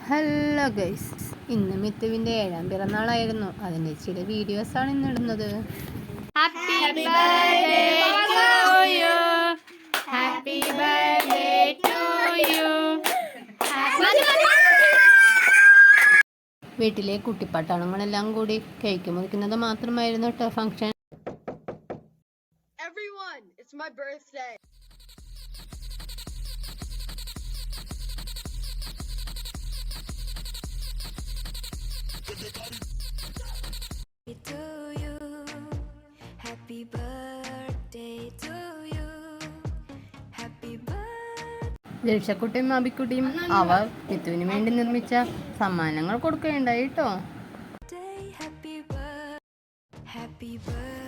Hello guys, ഇന്ന് മിത്തുവിൻ്റെ 7ാം പിറന്നാളായിരുന്നു. അതിൻ്റെ ചില വീഡിയോസാണ് ഇന്ന് ഇടുന്നത്. Happy birthday to you, happy birthday to you. വീട്ടിലെ കുട്ടിപ്പട്ടാളങ്ങളെല്ലാം കൂടി കേക്ക് മുറിക്കുന്നത് മാത്രമായിരുന്നു കേട്ടോ function. Everyone, it's my birthday. To you, happy birthday to you, happy birthday. ജൽഷക്കുട്ടിയും അബിക്കുട്ടിയും അവർ മിത്തുവിന് വേണ്ടി നിർമ്മിച്ച സമ്മാനങ്ങൾ കൊടുക്കുകയുണ്ടായി കേട്ടോ. Happy birthday.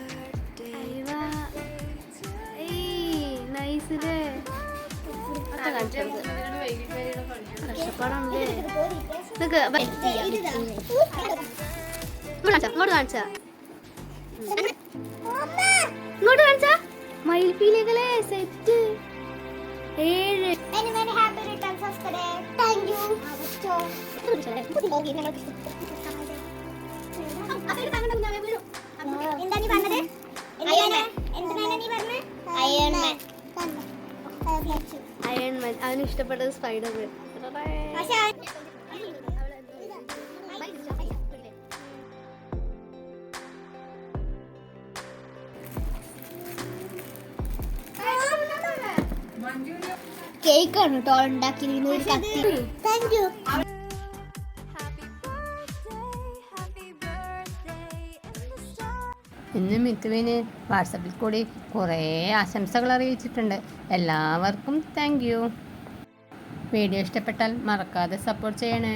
മയിൽപ്പീലികളെ സെറ്റ് 7. അയൺമാൻ. അവന് ഇഷ്ടപ്പെട്ടത് സ്പൈഡർമാൻ. കേക്കാണ് കേട്ടോ ഉണ്ടാക്കിയിരിക്കുന്ന ഒരു കത്തി. Thank you. ഇന്ന് മിത്തുവിന് വാട്സപ്പിൽ കൂടി കുറേ ആശംസകൾ അറിയിച്ചിട്ടുണ്ട്. എല്ലാവർക്കും താങ്ക് യു. വീഡിയോ ഇഷ്ടപ്പെട്ടാൽ മറക്കാതെ സപ്പോർട്ട് ചെയ്യണേ.